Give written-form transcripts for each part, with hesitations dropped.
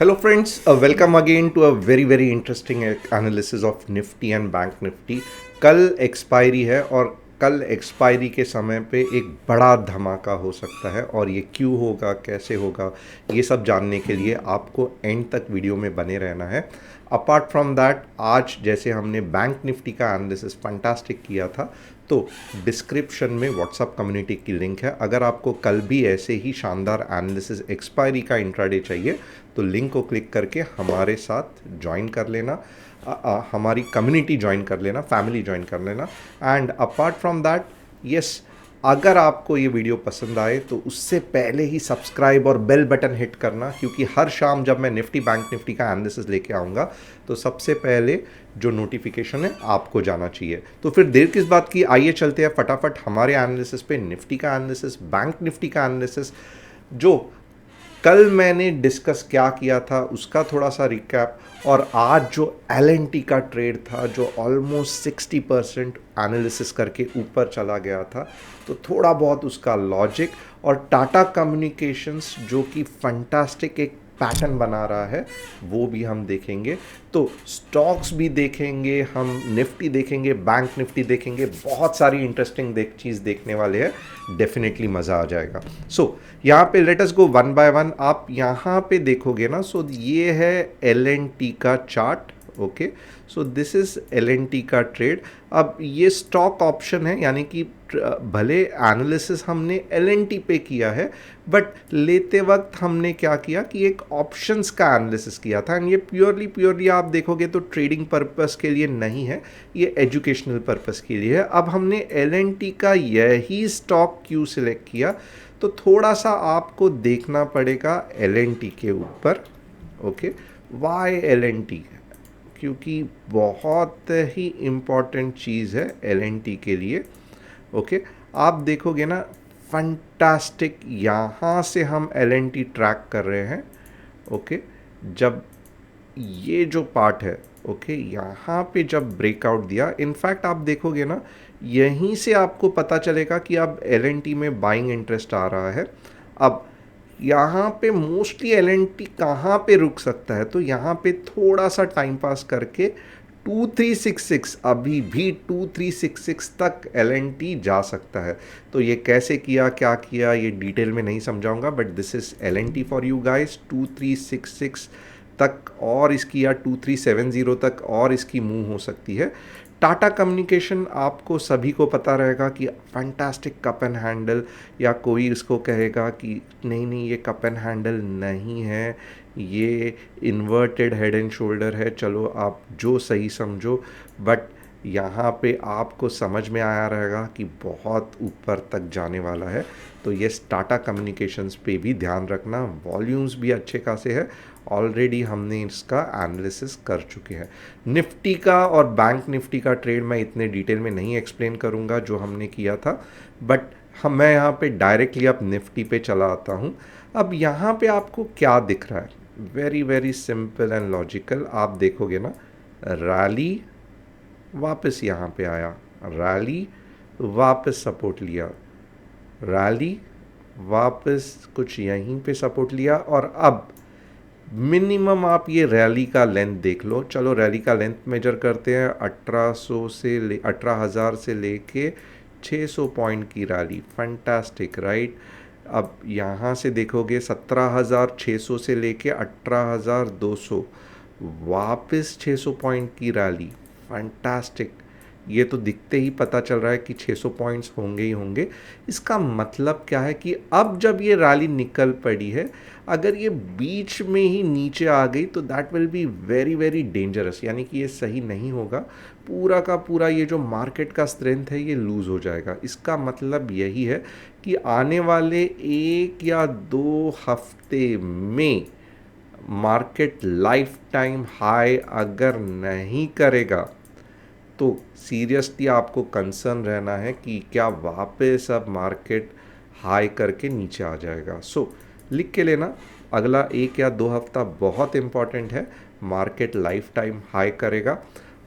Hello friends, welcome again to a very interesting analysis of Nifty and Bank Nifty। कल expiry है और कल expiry के समय पे एक बड़ा धमाका हो सकता है और ये क्यों होगा, कैसे होगा, ये सब जानने के लिए आपको एंड तक वीडियो में बने रहना है। अपार्ट फ्रॉम दैट, आज जैसे हमने बैंक निफ्टी का एनालिसिस फंटास्टिक किया था, तो डिस्क्रिप्शन में व्हाट्सअप कम्युनिटी की लिंक है। अगर आपको कल भी ऐसे ही शानदार एनालिसिस एक्सपायरी का इंट्राडे चाहिए तो लिंक को क्लिक करके हमारे साथ ज्वाइन कर लेना, हमारी कम्युनिटी ज्वाइन कर लेना, फैमिली ज्वाइन कर लेना। And apart from that, yes, अगर आपको ये वीडियो पसंद आए तो उससे पहले ही सब्सक्राइब और बेल बटन हिट करना, क्योंकि हर शाम जब मैं निफ्टी बैंक निफ्टी का एनालिसिस लेके आऊँगा तो सबसे पहले जो नोटिफिकेशन है आपको जाना चाहिए। तो फिर देर किस बात की, आइए चलते हैं फटाफट हमारे एनालिसिस पे। निफ्टी का एनालिसिस, बैंक निफ्टी का एनालिसिस, जो कल मैंने डिस्कस क्या किया था उसका थोड़ा सा रिकैप, और आज जो एल का ट्रेड था जो ऑलमोस्ट 60% एनालिसिस करके ऊपर चला गया था, तो थोड़ा बहुत उसका लॉजिक, और टाटा कम्युनिकेशंस जो कि फंटास्टिक एक पैटर्न बना रहा है वो भी हम देखेंगे। तो स्टॉक्स भी देखेंगे, हम निफ्टी देखेंगे, बैंक निफ्टी देखेंगे, बहुत सारी इंटरेस्टिंग चीज़ देखने वाले हैं। डेफिनेटली मज़ा आ जाएगा। सो यहाँ पे let us go one by one. आप यहाँ पे देखोगे ना, सो ये है एल का chart. Okay, so this is L का ट्रेड। अब ये स्टॉक ऑप्शन है, यानी कि भले एनालिसिस हमने एल पे किया है, बट लेते वक्त हमने क्या किया कि एक ऑप्शंस का एनालिसिस किया था। एंड ये प्योरली आप देखोगे तो ट्रेडिंग पर्पस के लिए नहीं है, ये एजुकेशनल पर्पस के लिए है। अब हमने एल का यही स्टॉक क्यों सिलेक्ट किया, तो थोड़ा सा आपको देखना पड़ेगा एल के ऊपर। ओके, वाई एल, क्योंकि बहुत ही इम्पॉर्टेंट चीज़ है एल के लिए। ओके, आप देखोगे ना, फंटास्टिक, यहाँ से हम एल ट्रैक कर रहे हैं। ओके, जब ये जो पार्ट है, ओके, यहाँ पे जब ब्रेकआउट दिया, इनफैक्ट आप देखोगे ना, यहीं से आपको पता चलेगा कि अब एल में बाइंग इंटरेस्ट आ रहा है। अब यहाँ पे मोस्टली एल कहाँ पे रुक सकता है, तो यहाँ पे थोड़ा सा टाइम पास करके 2366, अभी भी 2366 तक एल जा सकता है। तो ये कैसे किया, क्या किया, ये डिटेल में नहीं समझाऊंगा, but this is L for you guys. 2366 तक और इसकी, या 2370 तक और इसकी मूव हो सकती है। टाटा कम्युनिकेशन आपको सभी को पता रहेगा कि फैंटास्टिक कप एंड हैंडल, या कोई इसको कहेगा कि नहीं ये कप एंड हैंडल नहीं है, ये इन्वर्टेड हेड एंड शोल्डर है, चलो आप जो सही समझो, बट यहाँ पे आपको समझ में आया रहेगा कि बहुत ऊपर तक जाने वाला है। तो ये टाटा कम्युनिकेशंस पे भी ध्यान रखना, वॉल्यूम्स भी अच्छे खासे है, ऑलरेडी हमने इसका एनालिसिस कर चुके हैं। निफ्टी का और बैंक निफ्टी का ट्रेड मैं इतने डिटेल में नहीं एक्सप्लेन करूंगा जो हमने किया था, बट मैं यहाँ पे डायरेक्टली अब निफ्टी पे चला आता हूँ। अब यहाँ पे आपको क्या दिख रहा है, वेरी सिंपल एंड लॉजिकल। आप देखोगे ना, रैली, वापस यहाँ पे आया, रैली, वापस सपोर्ट लिया, रैली, वापस कुछ यहीं पे सपोर्ट लिया, और अब मिनिमम आप ये रैली का लेंथ देख लो। चलो रैली का लेंथ मेजर करते हैं। 1800 से 18,000 से लेके 600 पॉइंट की रैली, फैंटास्टिक, राइट। अब यहाँ से देखोगे 17,600 से लेके 18,200, वापस 600 पॉइंट की रैली, फैंटास्टिक। ये तो दिखते ही पता चल रहा है कि 600 पॉइंट्स होंगे ही होंगे। इसका मतलब क्या है कि अब जब ये रैली निकल पड़ी है, अगर ये बीच में ही नीचे आ गई तो that will be very dangerous, यानी कि ये सही नहीं होगा। पूरा का पूरा ये जो मार्केट का स्ट्रेंथ है ये लूज़ हो जाएगा। इसका मतलब यही है कि आने वाले 1 या 2 हफ्ते में मार्केट लाइफ टाइम हाई अगर नहीं करेगा तो सीरियसली आपको कंसर्न रहना है कि क्या वापस अब मार्केट हाई करके नीचे आ जाएगा। सो लिख के लेना, अगला 1 या 2 हफ्ता बहुत इंपॉर्टेंट है, मार्केट लाइफ टाइम हाई करेगा।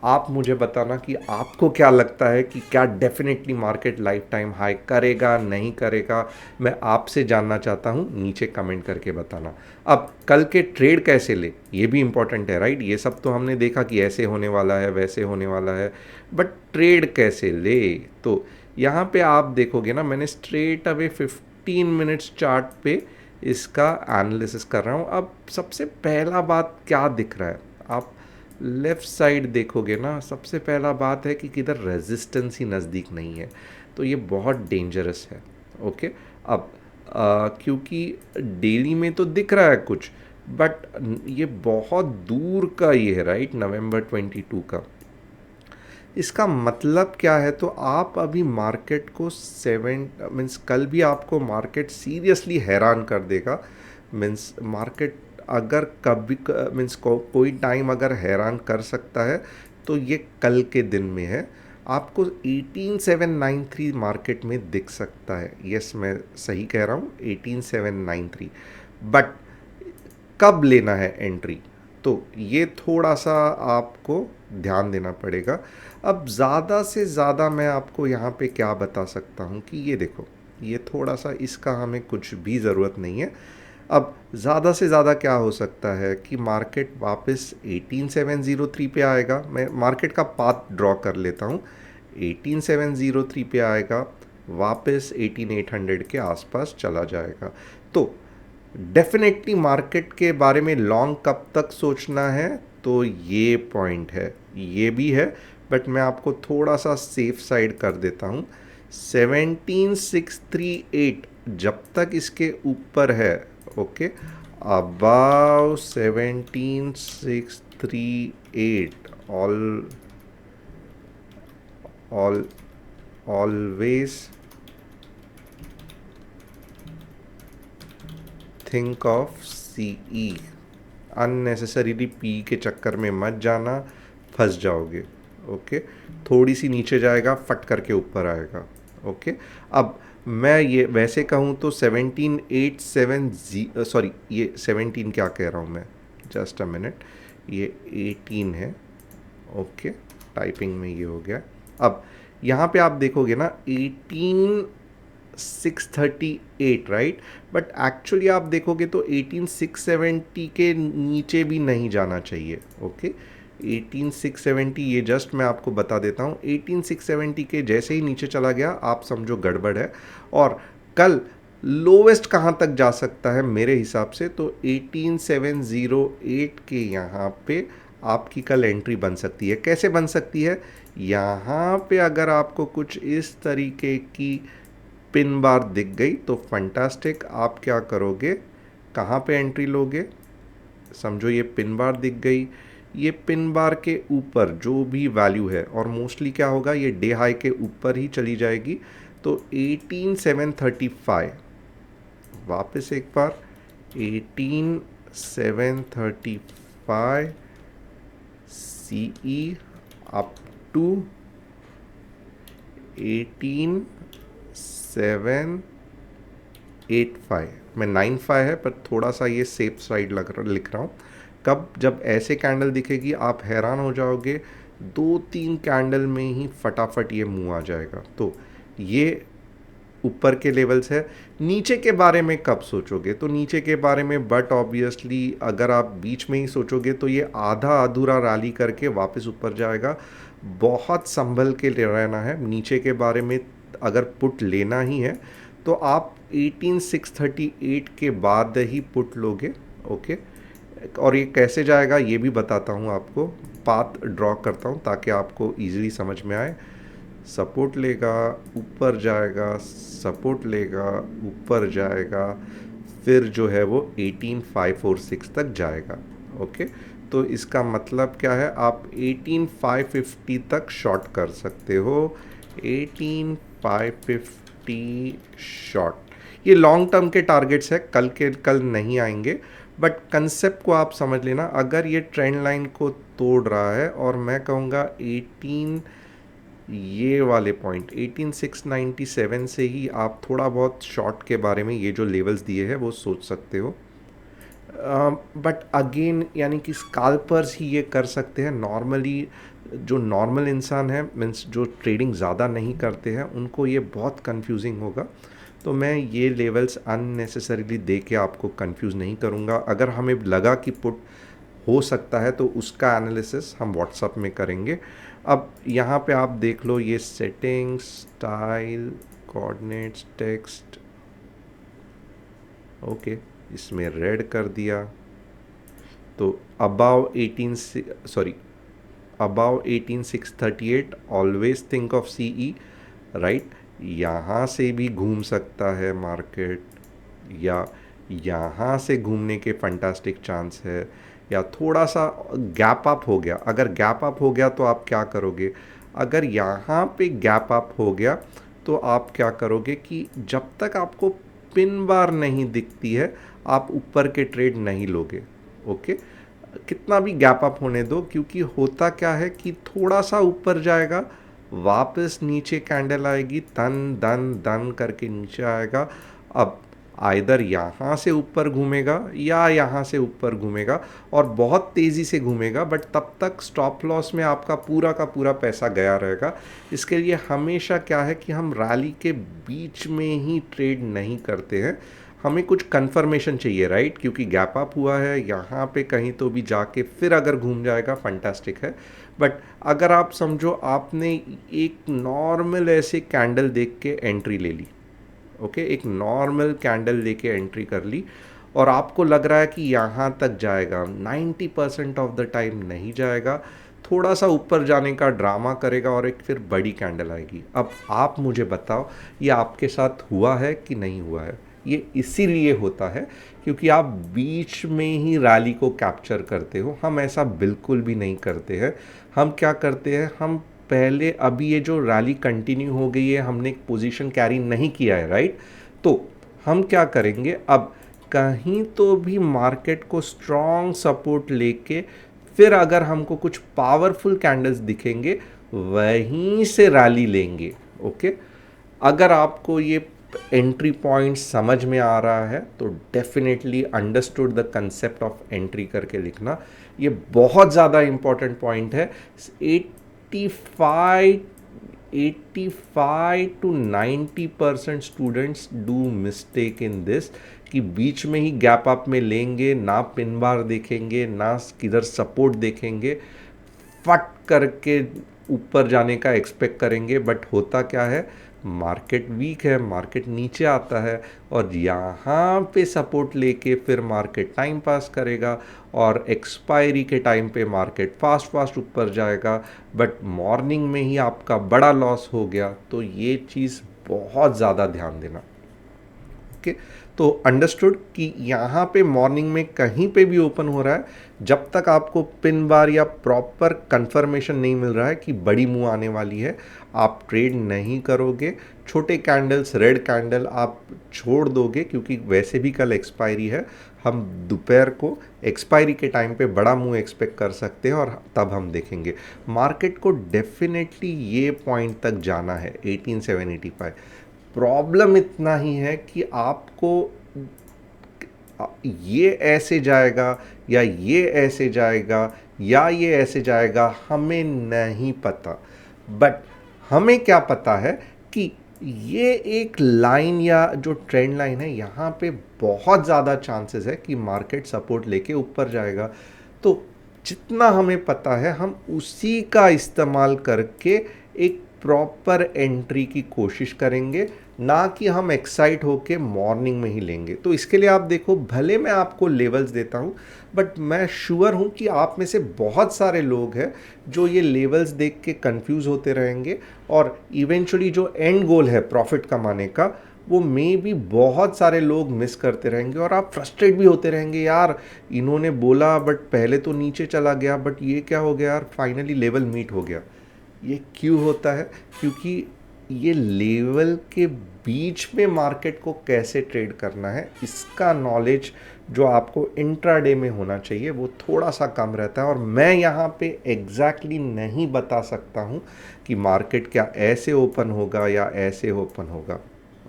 आप मुझे बताना कि आपको क्या लगता है कि क्या definitely market life time high करेगा, नहीं करेगा। मैं आपसे जानना चाहता हूँ, नीचे कमेंट करके बताना। अब कल के ट्रेड कैसे ले, ये भी इंपॉर्टेंट है, राइट। ये सब तो हमने देखा कि ऐसे होने वाला है, वैसे होने वाला है, बट ट्रेड कैसे ले। तो यहाँ पे आप देखोगे ना, मैंने स्ट्रेट अवे 15 मिनट्स चार्ट पे इसका एनालिसिस कर रहा हूँ। अब सबसे पहला बात क्या दिख रहा है, आप लेफ़्ट साइड देखोगे ना, सबसे पहला बात है कि किधर रेजिस्टेंस ही नज़दीक नहीं है, तो ये बहुत डेंजरस है। ओके। अब क्योंकि डेली में तो दिख रहा है कुछ, बट ये बहुत दूर का ये है, राइट, नवंबर 22 का। इसका मतलब क्या है, तो आप अभी मार्केट को 7 मीन्स कल भी आपको मार्केट सीरियसली हैरान कर देगा। मीन्स मार्केट अगर कभी मीन्स कोई टाइम अगर हैरान कर सकता है तो ये कल के दिन में है। आपको 18793 मार्केट में दिख सकता है। यस, मैं सही कह रहा हूँ, 18793। बट कब लेना है एंट्री, तो ये थोड़ा सा आपको ध्यान देना पड़ेगा। अब ज़्यादा से ज़्यादा मैं आपको यहाँ पे क्या बता सकता हूँ कि ये देखो, ये थोड़ा सा इसका हमें कुछ भी ज़रूरत नहीं है। अब ज़्यादा से ज़्यादा क्या हो सकता है कि मार्केट वापस 18703 पे आएगा। मैं मार्केट का पाथ ड्रॉ कर लेता हूँ। 18703 पे आएगा, वापस 18800 के आसपास चला जाएगा। तो डेफिनेटली मार्केट के बारे में लॉन्ग कब तक सोचना है, तो ये पॉइंट है, ये भी है। बट मैं आपको थोड़ा सा सेफ साइड कर देता हूँ। 17638 जब तक इसके ऊपर है, okay, above 17638 always think of CE. Unnecessarily P के चक्कर में मत जाना, फंस जाओगे। ओके, थोड़ी सी नीचे जाएगा, फट करके ऊपर आएगा। ओके। अब मैं ये वैसे कहूँ तो 17870, सॉरी ये 17 क्या कह रहा हूँ मैं, जस्ट अ मिनट, ये 18 है। ओके, टाइपिंग में ये हो गया। अब यहाँ पे आप देखोगे ना 18638, राइट, बट एक्चुअली आप देखोगे तो 18670 के नीचे भी नहीं जाना चाहिए। ओके, 18670, ये जस्ट मैं आपको बता देता हूँ, 18670 के जैसे ही नीचे चला गया आप समझो गड़बड़ है। और कल लोवेस्ट कहाँ तक जा सकता है मेरे हिसाब से, तो 18708 के यहाँ पे आपकी कल एंट्री बन सकती है। कैसे बन सकती है, यहाँ पे अगर आपको कुछ इस तरीके की पिन बार दिख गई तो फंटास्टिक। आप क्या करोगे, कहाँ पे एंट्री लोगे, समझो ये पिन बार दिख गई, ये पिन बार के ऊपर जो भी वैल्यू है, और मोस्टली क्या होगा, ये डे हाई के ऊपर ही चली जाएगी, तो 18735 वापस एक बार 18735 CE अप टू 18785। मैं 95 है पर थोड़ा सा ये सेफ साइड लिख रहा हूँ। कब, जब ऐसे कैंडल दिखेगी आप हैरान हो जाओगे, 2-3 कैंडल में ही फटाफट ये मुंह आ जाएगा। तो ये ऊपर के लेवल्स है। नीचे के बारे में कब सोचोगे, तो नीचे के बारे में बट ऑब्वियसली अगर आप बीच में ही सोचोगे तो ये आधा अधूरा रैली करके वापस ऊपर जाएगा। बहुत संभल के रहना है नीचे के बारे में। अगर पुट लेना ही है तो आप 18638 के बाद ही पुट लोगे। ओके, और ये कैसे जाएगा ये भी बताता हूँ आपको, पाथ ड्रॉ करता हूँ ताकि आपको ईजिली समझ में आए। सपोर्ट लेगा, ऊपर जाएगा, सपोर्ट लेगा, ऊपर जाएगा, फिर जो है वो 18546 तक जाएगा। ओके, तो इसका मतलब क्या है, आप 18550 तक शॉर्ट कर सकते हो। 18550 शॉर्ट, ये लॉन्ग टर्म के टारगेट्स है, कल नहीं आएंगे, बट कंसेप्ट को आप समझ लेना। अगर ये ट्रेंड लाइन को तोड़ रहा है, और मैं कहूँगा 18 ये वाले पॉइंट 18697 से ही आप थोड़ा बहुत शॉर्ट के बारे में, ये जो लेवल्स दिए हैं वो सोच सकते हो। बट अगेन यानी कि स्काल्पर्स ही ये कर सकते हैं। नॉर्मली जो नॉर्मल इंसान है, मीन्स जो ट्रेडिंग ज़्यादा नहीं करते हैं, उनको ये बहुत कंफ्यूजिंग होगा। तो मैं ये लेवल्स अननेसेसरीली दे के आपको कंफ्यूज नहीं करूँगा। अगर हमें लगा कि पुट हो सकता है तो उसका एनालिसिस हम व्हाट्सअप में करेंगे। अब यहाँ पे आप देख लो, ये settings, style, coordinates, text, okay, इसमें रेड कर दिया। तो above 18638 always think of CE, right. यहाँ से भी घूम सकता है मार्केट, या यहाँ से घूमने के फंटास्टिक चांस है, या थोड़ा सा गैप अप हो गया। अगर गैप अप हो गया तो आप क्या करोगे? अगर यहाँ पे गैप अप हो गया तो आप क्या करोगे कि जब तक आपको पिन बार नहीं दिखती है आप ऊपर के ट्रेड नहीं लोगे। ओके, कितना भी गैप अप होने दो, क्योंकि होता क्या है कि थोड़ा सा ऊपर जाएगा, वापस नीचे कैंडल आएगी, दन दन दन करके नीचे आएगा। अब आइदर यहाँ से ऊपर घूमेगा या यहाँ से ऊपर घूमेगा, और बहुत तेज़ी से घूमेगा, बट तब तक स्टॉप लॉस में आपका पूरा का पूरा पैसा गया रहेगा। इसके लिए हमेशा क्या है कि हम रैली के बीच में ही ट्रेड नहीं करते हैं, हमें कुछ कंफर्मेशन चाहिए, राइट। क्योंकि गैप अप हुआ है यहाँ पे कहीं तो भी जाके फिर अगर घूम जाएगा फंटास्टिक है। बट अगर आप समझो आपने एक नॉर्मल ऐसे कैंडल देख के एंट्री ले ली, ओके, एक नॉर्मल कैंडल लेके एंट्री कर ली, और आपको लग रहा है कि यहाँ तक जाएगा, 90% ऑफ द टाइम नहीं जाएगा, थोड़ा सा ऊपर जाने का ड्रामा करेगा और एक फिर बड़ी कैंडल आएगी। अब आप मुझे बताओ ये आपके साथ हुआ है कि नहीं हुआ है? ये इसीलिए होता है क्योंकि आप बीच में ही रैली को कैप्चर करते हो। हम ऐसा बिल्कुल भी नहीं करते हैं। हम क्या करते हैं, हम पहले, अभी ये जो रैली कंटिन्यू हो गई है, हमने एक पोजीशन कैरी नहीं किया है, राइट। तो हम क्या करेंगे, अब कहीं तो भी मार्केट को स्ट्रॉन्ग सपोर्ट लेके फिर अगर हमको कुछ पावरफुल कैंडल्स दिखेंगे वहीं से रैली लेंगे। ओके, अगर आपको ये एंट्री पॉइंट समझ में आ रहा है तो definitely understood the concept of entry करके लिखना, ये बहुत ज़्यादा इंपॉर्टेंट पॉइंट है। 85 to 90% students do mistake in this, कि बीच में ही गैप अप में लेंगे, ना पिन बार देखेंगे, ना किधर सपोर्ट देखेंगे, फट करके ऊपर जाने का एक्सपेक्ट करेंगे। बट होता क्या है, मार्केट वीक है, मार्केट नीचे आता है, और यहाँ पे सपोर्ट लेके फिर मार्केट टाइम पास करेगा, और एक्सपायरी के टाइम पे मार्केट फास्ट ऊपर जाएगा, बट मॉर्निंग में ही आपका बड़ा लॉस हो गया। तो ये चीज़ बहुत ज़्यादा ध्यान देना। ओके, तो अंडरस्टूड कि यहाँ पे मॉर्निंग में कहीं पे भी ओपन हो रहा है, जब तक आपको पिन बार या प्रॉपर कंफर्मेशन नहीं मिल रहा है कि बड़ी मूव आने वाली है, आप ट्रेड नहीं करोगे। छोटे कैंडल्स, रेड कैंडल आप छोड़ दोगे, क्योंकि वैसे भी कल एक्सपायरी है। हम दोपहर को एक्सपायरी के टाइम पे बड़ा मूव एक्सपेक्ट कर सकते हैं, और तब हम देखेंगे मार्केट को डेफिनेटली ये पॉइंट तक जाना है 18785। प्रॉब्लम इतना ही है कि आपको ये ऐसे जाएगा या ये ऐसे जाएगा या ये ऐसे जाएगा, हमें नहीं पता। बट हमें क्या पता है कि ये एक लाइन या जो ट्रेंड लाइन है, यहाँ पे बहुत ज़्यादा चांसेस है कि मार्केट सपोर्ट लेके ऊपर जाएगा। तो जितना हमें पता है हम उसी का इस्तेमाल करके एक प्रॉपर एंट्री की कोशिश करेंगे, ना कि हम एक्साइट होके मॉर्निंग में ही लेंगे। तो इसके लिए आप देखो, भले मैं आपको लेवल्स देता हूँ, बट मैं श्योर हूँ कि आप में से बहुत सारे लोग हैं जो ये लेवल्स देख के कंफ्यूज होते रहेंगे, और इवेंचुअली जो एंड गोल है प्रॉफिट कमाने का, वो मे भी बहुत सारे लोग मिस करते रहेंगे, और आप फ्रस्ट्रेट भी होते रहेंगे, यार इन्होंने बोला बट पहले तो नीचे चला गया, बट ये क्या हो गया यार, फाइनली लेवल मीट हो गया। ये क्यों होता है? क्योंकि ये लेवल के बीच में मार्केट को कैसे ट्रेड करना है, इसका नॉलेज जो आपको इंट्राडे में होना चाहिए वो थोड़ा सा कम रहता है। और मैं यहाँ पे एग्जैक्टली नहीं बता सकता हूँ कि मार्केट क्या ऐसे ओपन होगा या ऐसे ओपन होगा।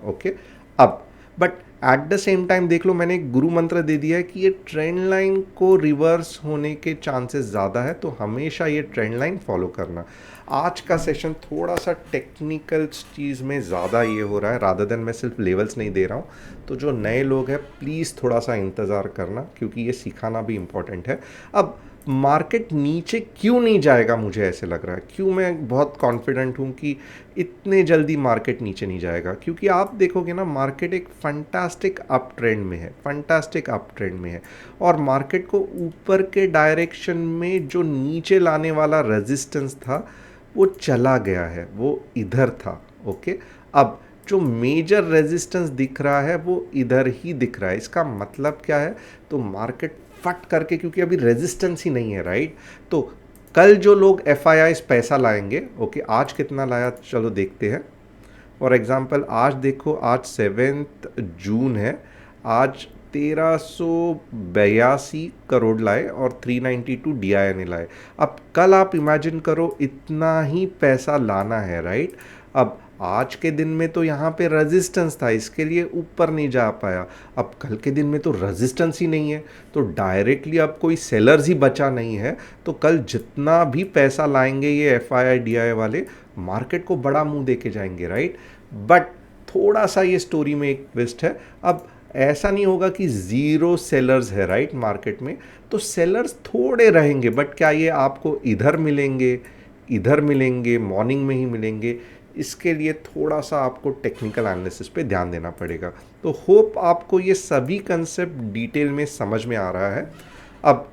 ओके, अब but at the same time देख लो, मैंने एक गुरु मंत्र दे दिया है कि ये ट्रेंड लाइन को रिवर्स होने के चांसेस ज़्यादा है, तो हमेशा ये ट्रेंड लाइन फॉलो करना। आज का सेशन थोड़ा सा टेक्निकल चीज़ में ज़्यादा ये हो रहा है, रादर देन मैं सिर्फ लेवल्स नहीं दे रहा हूँ। तो जो नए लोग हैं प्लीज़ थोड़ा सा इंतज़ार करना, क्योंकि ये सिखाना भी इम्पॉर्टेंट है। अब मार्केट नीचे क्यों नहीं जाएगा, मुझे ऐसे लग रहा है, क्यों मैं बहुत कॉन्फिडेंट हूँ कि इतने जल्दी मार्केट नीचे नहीं जाएगा, क्योंकि आप देखोगे ना मार्केट एक फंटास्टिक अप ट्रेंड में है, फंटास्टिक अप ट्रेंड में है। और मार्केट को ऊपर के डायरेक्शन में जो नीचे लाने वाला रेजिस्टेंस था वो चला गया है, वो इधर था। ओके, अब जो मेजर रेजिस्टेंस दिख रहा है वो इधर ही दिख रहा है। इसका मतलब क्या है, तो मार्केट फट करके, क्योंकि अभी रेजिस्टेंस ही नहीं है, राइट। तो कल जो लोग एफ पैसा लाएंगे, ओके, आज कितना लाया चलो देखते हैं। फॉर एग्जांपल आज देखो, आज 7 जून है, आज 1382 करोड़ लाए और 392 DIN लाए। अब कल आप इमेजिन करो इतना ही पैसा लाना है, राइट। अब आज के दिन में तो यहाँ पे रेजिस्टेंस था, इसके लिए ऊपर नहीं जा पाया। अब कल के दिन में तो रेजिस्टेंस ही नहीं है, तो डायरेक्टली अब कोई सेलर्स ही बचा नहीं है। तो कल जितना भी पैसा लाएंगे ये FII DI वाले, मार्केट को बड़ा मुंह दे के जाएंगे, राइट। बट थोड़ा सा ये स्टोरी में एक ट्विस्ट है। अब ऐसा नहीं होगा कि ज़ीरो सेलर्स है, राइट, मार्केट में। तो सेलर्स थोड़े रहेंगे, बट क्या ये आपको इधर मिलेंगे, इधर मिलेंगे, मॉर्निंग में ही मिलेंगे, इसके लिए थोड़ा सा आपको टेक्निकल एनालिसिस पे ध्यान देना पड़ेगा। तो होप आपको ये सभी कंसेप्ट डिटेल में समझ में आ रहा है। अब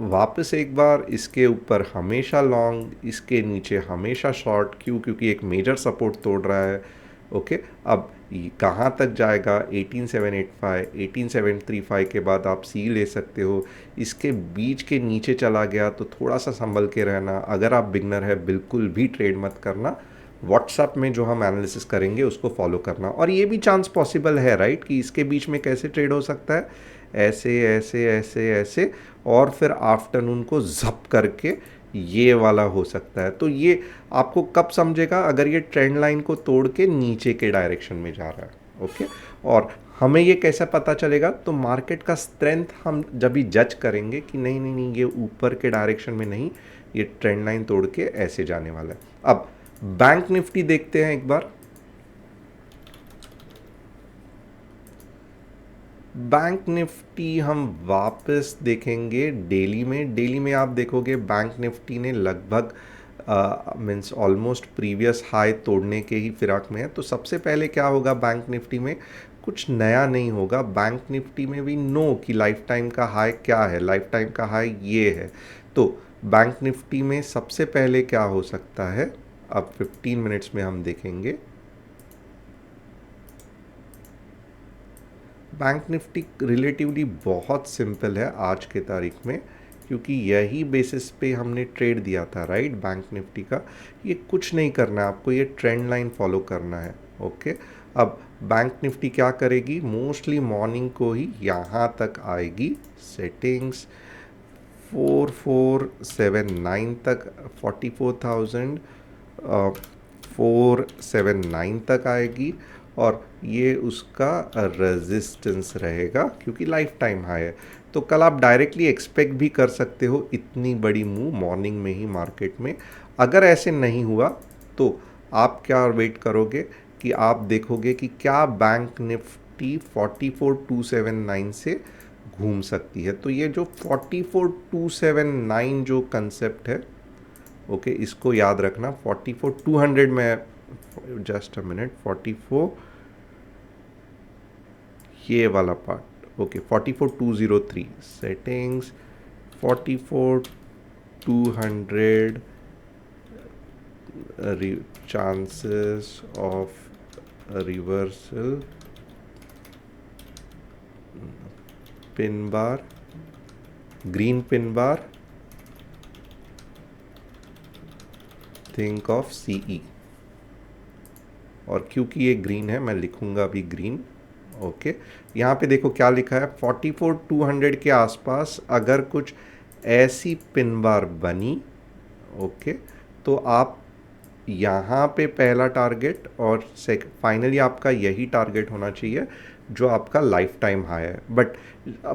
वापस एक बार, इसके ऊपर हमेशा लॉन्ग, इसके नीचे हमेशा शॉर्ट, क्यों, क्योंकि एक मेजर सपोर्ट तोड़ रहा है। ओके, अब कहाँ तक जाएगा, 18785, 18735 के बाद आप सी ले सकते हो। इसके बीच के नीचे चला गया तो थोड़ा सा संभल के रहना। अगर आप बिगनर है बिल्कुल भी ट्रेड मत करना। व्हाट्सएप में जो हम एनालिसिस करेंगे उसको फॉलो करना। और ये भी चांस पॉसिबल है, राइट, कि इसके बीच में कैसे ट्रेड हो सकता है, ऐसे ऐसे ऐसे ऐसे, और फिर आफ्टरनून को जप करके ये वाला हो सकता है। तो ये आपको कब समझेगा, अगर ये ट्रेंड लाइन को तोड़ के नीचे के डायरेक्शन में जा रहा है। ओके, और हमें ये कैसे पता चलेगा, तो मार्केट का स्ट्रेंथ हम जब भी जज करेंगे कि नहीं नहीं नहीं ये ऊपर के डायरेक्शन में नहीं, ये ट्रेंड लाइन तोड़ के ऐसे जाने वाला है। अब बैंक निफ्टी देखते हैं एक बार। बैंक निफ्टी हम वापस देखेंगे डेली में। डेली में आप देखोगे बैंक निफ्टी ने लगभग मीन्स ऑलमोस्ट प्रीवियस हाई तोड़ने के ही फिराक में है। तो सबसे पहले क्या होगा, बैंक निफ्टी में कुछ नया नहीं होगा। बैंक निफ्टी में भी नो कि लाइफ टाइम का हाई क्या है, लाइफ टाइम का हाई ये है। तो बैंक निफ्टी में सबसे पहले क्या हो सकता है, अब 15 मिनट्स में हम देखेंगे। बैंक निफ्टी रिलेटिवली बहुत सिंपल है आज के तारीख में, क्योंकि यही बेसिस पे हमने ट्रेड दिया था, राइट, बैंक निफ्टी का। ये कुछ नहीं करना है आपको, ये ट्रेंड लाइन फॉलो करना है। ओके, अब बैंक निफ्टी क्या करेगी, मोस्टली मॉर्निंग को ही यहाँ तक आएगी, सेटिंग्स 4479 तक, 44,479 तक आएगी, और ये उसका रेजिस्टेंस रहेगा, क्योंकि लाइफ टाइम हाई है। तो कल आप डायरेक्टली एक्सपेक्ट भी कर सकते हो इतनी बड़ी मूव मॉर्निंग में ही मार्केट में। अगर ऐसे नहीं हुआ तो आप क्या वेट करोगे कि आप देखोगे कि क्या बैंक निफ्टी 44,279 से घूम सकती है। तो ये जो 44,279 जो कंसेप्ट है, ओके, इसको याद रखना। 44,200 में, जस्ट अ मिनट, 44 ये वाला part, okay, 44,203 settings, 44,200 chances of reversal, pin bar, green pin bar, think of CE। और क्योंकि ये ग्रीन है मैं लिखूंगा अभी ग्रीन। ओके, यहाँ पे देखो क्या लिखा है, 44,200 के आसपास अगर कुछ ऐसी पिन बार बनी, ओके, तो आप यहाँ पे पहला टारगेट और फाइनली आपका यही टारगेट होना चाहिए जो आपका लाइफ टाइम हाई है। बट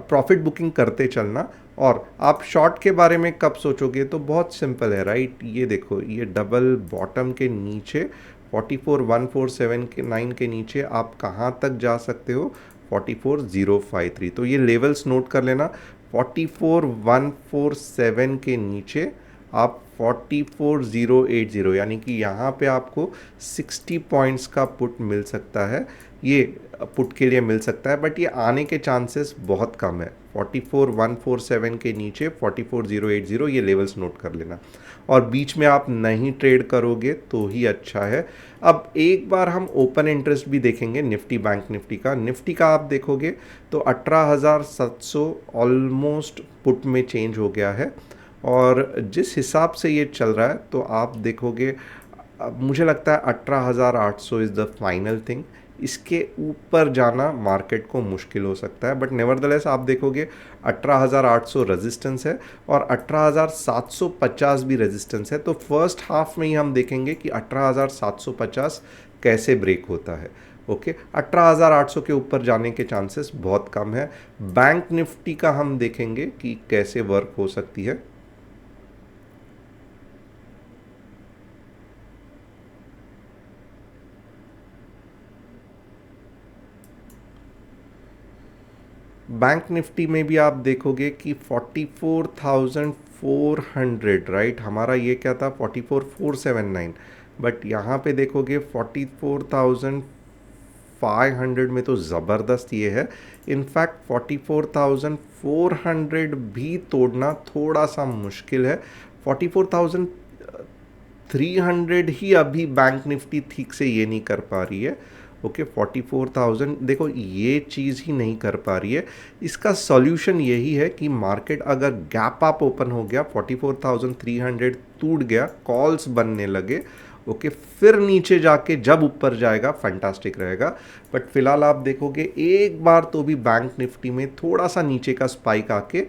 प्रॉफिट बुकिंग करते चलना। और आप शॉर्ट के बारे में कब सोचोगे, तो बहुत सिंपल है राइट। ये देखो, ये डबल बॉटम के नीचे 44,147 के 9 के नीचे आप कहाँ तक जा सकते हो, 44,053। तो ये लेवल्स नोट कर लेना। 44,147 के नीचे आप 44,080, यानी कि यहाँ पे आपको 60 पॉइंट्स का पुट मिल सकता है। ये पुट के लिए मिल सकता है, बट ये आने के चांसेस बहुत कम है। 44,147 के नीचे 44,080, ये लेवल्स नोट कर लेना। और बीच में आप नहीं ट्रेड करोगे तो ही अच्छा है। अब एक बार हम ओपन इंटरेस्ट भी देखेंगे निफ्टी बैंक निफ्टी का आप देखोगे तो 18,700 ऑलमोस्ट पुट में चेंज हो गया है। और जिस हिसाब से ये चल रहा है तो आप देखोगे, मुझे लगता है 18,800 इज़ द फाइनल थिंग। इसके ऊपर जाना मार्केट को मुश्किल हो सकता है, बट नेवरदलेस आप देखोगे 18,800 रेजिस्टेंस है और 18,750 भी रेजिस्टेंस है। तो फर्स्ट हाफ में ही हम देखेंगे कि 18,750 कैसे ब्रेक होता है। ओके, 18,800 के ऊपर जाने के चांसेस बहुत कम है। बैंक निफ्टी का हम देखेंगे कि कैसे वर्क हो सकती है। बैंक निफ्टी में भी आप देखोगे कि 44,400 राइट, हमारा ये क्या था 44,479, बट यहाँ पे देखोगे 44,500 में तो ज़बरदस्त ये है। इनफैक्ट 44,400 भी तोड़ना थोड़ा सा मुश्किल है। 44,300 ही अभी बैंक निफ्टी ठीक से ये नहीं कर पा रही है। ओके, 44,000 देखो ये चीज़ ही नहीं कर पा रही है। इसका सॉल्यूशन यही है कि मार्केट अगर गैप अप ओपन हो गया, 44,300 टूट गया, कॉल्स बनने लगे, ओके, फिर नीचे जाके जब ऊपर जाएगा फैंटास्टिक रहेगा। बट फिलहाल आप देखोगे एक बार तो भी बैंक निफ्टी में थोड़ा सा नीचे का स्पाइक आके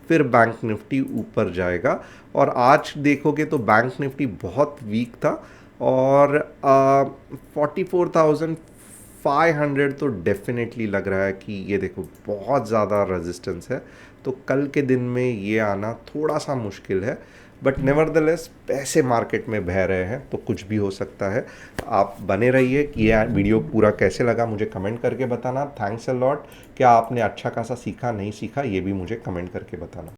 फिर बैंक निफ्टी ऊपर जाएगा। और आज देखोगे तो बैंक निफ्टी बहुत वीक था और 44,500 तो डेफिनेटली लग रहा है कि ये देखो बहुत ज़्यादा रेजिस्टेंस है। तो कल के दिन में ये आना थोड़ा सा मुश्किल है, बट नेवरदलेस पैसे मार्केट में बह रहे हैं तो कुछ भी हो सकता है। आप बने रहिए कि ये वीडियो पूरा कैसे लगा मुझे कमेंट करके बताना। Thanks a lot. क्या आपने अच्छा खासा सीखा नहीं सीखा ये भी मुझे कमेंट करके बताना।